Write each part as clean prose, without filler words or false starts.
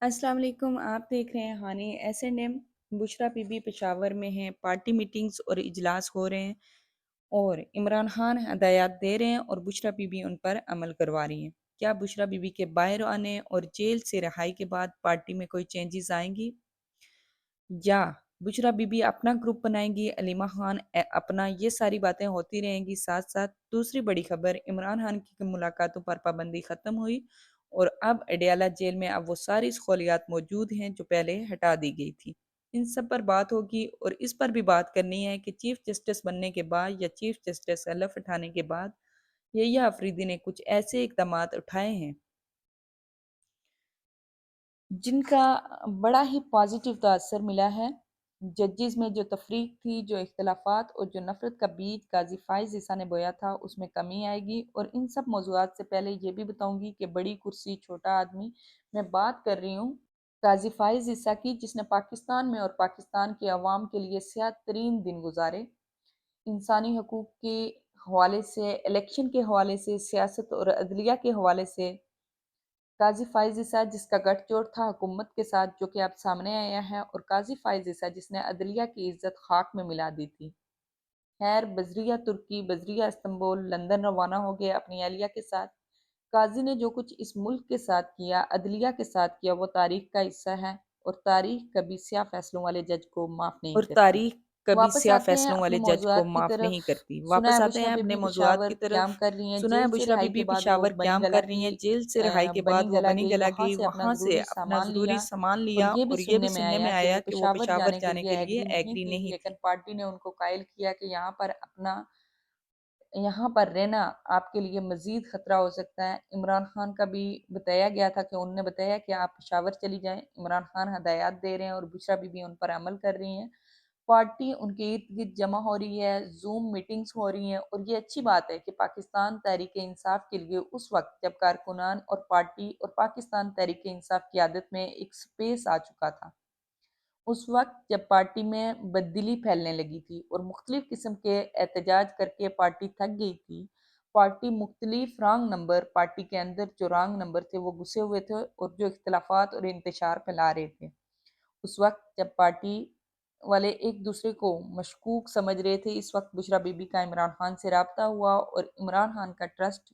السلام علیکم، آپ دیکھ رہے ہیں Hani S and M. Bushra Bibi Peshawar میں ہیں، پارٹی میٹنگز اور اجلاس ہو رہے ہیں اور عمران خان ہدایات دے رہے ہیں اور بشرا بی بی ان پر عمل کروا رہی ہیں۔ کیا بشرا بی بی کے باہر آنے اور جیل سے رہائی کے بعد پارٹی میں کوئی چینجز آئیں گی یا بشرا بی بی اپنا گروپ بنائیں گی، علیمہ خان اپنا؟ یہ ساری باتیں ہوتی رہیں گی۔ ساتھ ساتھ دوسری بڑی خبر، عمران خان کی ملاقاتوں پر پابندی ختم ہوئی اور اب اڈیالہ جیل میں اب وہ ساری سہولیات موجود ہیں جو پہلے ہٹا دی گئی تھی۔ ان سب پر بات ہوگی اور اس پر بھی بات کرنی ہے کہ چیف جسٹس بننے کے بعد یا چیف جسٹس کا لفظ اٹھانے کے بعد یحییٰ آفریدی نے کچھ ایسے اقدامات اٹھائے ہیں جن کا بڑا ہی پازیٹیو تاثر ملا ہے۔ ججز میں جو تفریق تھی، جو اختلافات اور جو نفرت کا بیج قاضی فائز عیسیٰ نے بویا تھا، اس میں کمی آئے گی۔ اور ان سب موضوعات سے پہلے یہ بھی بتاؤں گی کہ بڑی کرسی چھوٹا آدمی میں بات کر رہی ہوں قاضی فائز عیسیٰ کی، جس نے پاکستان میں اور پاکستان کے عوام کے لیے سیاہ ترین دن گزارے، انسانی حقوق کے حوالے سے، الیکشن کے حوالے سے، سیاست اور عدلیہ کے حوالے سے۔ قاضی فائز عیسیٰ جس کا گٹھ جوڑ تھا حکومت کے ساتھ، جو کہ اب سامنے آیا ہے، اور قاضی فائز عیسیٰ جس نے عدلیہ کی عزت خاک میں ملا دی تھی۔ خیر، بذریعہ ترکی، بذریعہ استنبول، لندن روانہ ہو گئے اپنی اہلیہ کے ساتھ۔ قاضی نے جو کچھ اس ملک کے ساتھ کیا، عدلیہ کے ساتھ کیا، وہ تاریخ کا حصہ ہے اور تاریخ کبھی سیاہ فیصلوں والے جج کو معاف نہیں اور کرتی۔ تاریخ کبھی واپس سیاہ آتے ہیں فیصلوں اپنے والے جج کو موضوعات کی معاف طرف۔ نہیں کرتی۔ سنا ہے واپس آتے بشرا ہیں بی اپنے بی موضوعات پشاور کی طرف۔ قیام کر رہی ہیں، سنا ہے جیل سے بشرا بی رہائی کے بی بعد وہ پشاور بنی قیام گلہ کر رہی ہیں، گئی، جیل سے رہائی کے بعد بنی وہ گلہ بنی گئی، گلا وہاں گئی، سے اپنا وہاں سے ضروری اپنا سامان ضروری لیا۔ سامان اور لیا اور یہ بھی سننے میں کہ آیا وہ کہ وہ پشاور پشاور جانے کے جانے لیے کے لیے ایگری نہیں ایگری تھی، نہیں لیکن تھی۔ پارٹی نے ان کو قائل کیا کہ یہاں پر رہنا آپ کے لیے مزید خطرہ ہو سکتا ہے۔ عمران خان کا بھی بتایا گیا تھا کہ انہوں نے بتایا کہ آپ پشاور چلی جائیں۔ عمران خان ہدایات دے رہے ہیں اور بشرا بی بی ان پر عمل کر رہی ہیں۔ پارٹی ان کے ارد گرد جمع ہو رہی ہے، زوم میٹنگز ہو رہی ہیں، اور یہ اچھی بات ہے کہ پاکستان تحریک انصاف کے لیے اس وقت جب کارکنان اور پارٹی اور پاکستان تحریک انصاف کی عادت میں ایک سپیس آ چکا تھا، اس وقت جب پارٹی میں بددلی پھیلنے لگی تھی اور مختلف قسم کے احتجاج کر کے پارٹی تھک گئی تھی۔ پارٹی مختلف رانگ نمبر، پارٹی کے اندر جو رانگ نمبر تھے وہ گھسے ہوئے تھے اور جو اختلافات اور انتشار پھیلا رہے تھے، اس وقت جب پارٹی والے ایک دوسرے کو مشکوک سمجھ رہے تھے، اس وقت بشرا بی بی کا عمران خان سے رابطہ ہوا اور عمران خان کا ٹرسٹ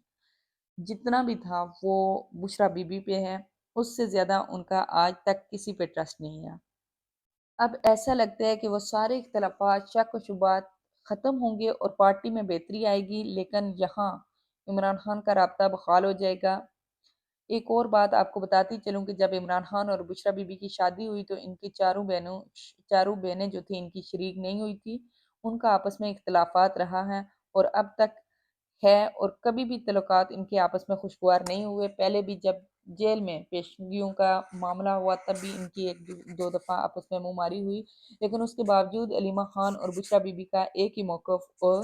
جتنا بھی تھا وہ بشرا بی بی پہ ہے، اس سے زیادہ ان کا آج تک کسی پہ ٹرسٹ نہیں ہے۔ اب ایسا لگتا ہے کہ وہ سارے اختلافات، شک و شبہات ختم ہوں گے اور پارٹی میں بہتری آئے گی، لیکن یہاں عمران خان کا رابطہ بحال ہو جائے گا۔ ایک اور بات آپ کو بتاتی چلوں کہ جب عمران خان اور بشرا بی بی کی شادی ہوئی تو ان کی چاروں بہنیں جو تھیں ان کی شریک نہیں ہوئی تھی، ان کا آپس میں اختلافات رہا ہے اور اب تک ہے، اور کبھی بھی تعلقات ان کے آپس میں خوشگوار نہیں ہوئے۔ پہلے بھی جب جیل میں پیشگیوں کا معاملہ ہوا تب بھی ان کی ایک دو دفعہ آپس میں منہ ماری ہوئی، لیکن اس کے باوجود علیمہ خان اور بشرا بی بی کا ایک ہی موقف اور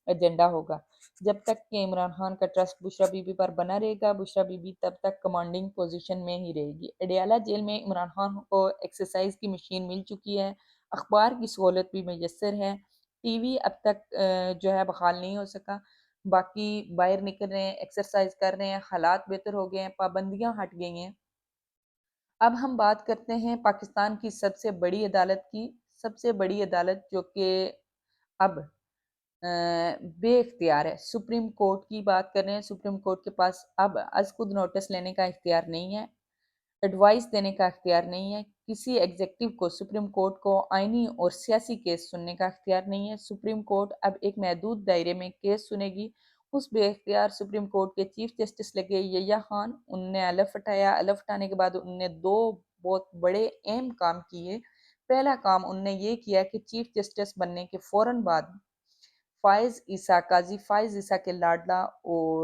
ایجنڈا ہوگا۔ جب تک کہ عمران خان کا ٹرسٹ بشرا بی بی پر بنا رہے گا، بشرا بی بی تب تک کمانڈنگ پوزیشن میں ہی رہے گی۔ اڈیالہ جیل میں عمران خان کو ایکسرسائز کی مشین مل چکی ہے، اخبار کی سہولت بھی میسر ہے، ٹی وی اب تک جو ہے بحال نہیں ہو سکا، باقی باہر نکل رہے ہیں، ایکسرسائز کر رہے ہیں، حالات بہتر ہو گئے ہیں، پابندیاں ہٹ گئی ہیں۔ اب ہم بات کرتے ہیں پاکستان کی سب سے بڑی عدالت کی، سب سے بڑی عدالت جو کہ اب بے اختیار ہے، سپریم کورٹ کی بات کر رہے ہیں۔ سپریم کورٹ کے پاس اب از خود نوٹس لینے کا اختیار نہیں ہے، ایڈوائس دینے کا اختیار نہیں ہے، کسی ایگزیکٹو کو، سپریم کورٹ کو آئینی اور سیاسی کیس سننے کا اختیار نہیں ہے۔ سپریم کورٹ اب ایک محدود دائرے میں کیس سنے گی۔ اس بے اختیار سپریم کورٹ کے چیف جسٹس لگے یحییٰ خان، ان نے الف اٹھایا، الف اٹھانے کے بعد ان نے دو بہت بڑے اہم کام کیے۔ پہلا کام ان نے یہ کیا کہ چیف جسٹس بننے کے فوراً بعد فائز عیسیٰ، قاضی فائز عیسیٰ کے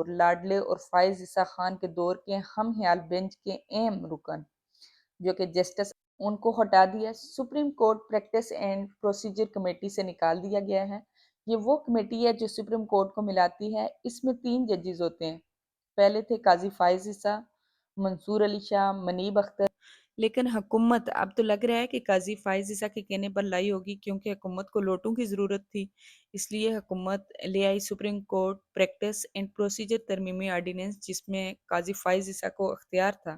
لاڈلے اور فائز عیسیٰ خان کے دور کے ہم خیال بینچ کے اہم رکن جو کہ جسٹس، ان کو ہٹا دیا۔ Supreme court practice and procedure committee سے نکال دیا گیا ہے۔ یہ وہ کمیٹی ہے جو سپریم کورٹ کو ملاتی ہے۔ اس میں 3 ججز ہوتے ہیں، پہلے تھے قاضی فائز عیسیٰ، منصور علی شاہ، منیب اختر۔ لیکن حکومت اب تو لگ رہا ہے کہ قاضی فائز عیسیٰ کے کہنے پر لائی ہوگی، کیونکہ حکومت کو لوٹوں کی ضرورت تھی، اس لیے حکومت لے آئی supreme court practice and procedure ترمیمی آرڈیننس، جس میں قاضی فائز عیسیٰ کو اختیار تھا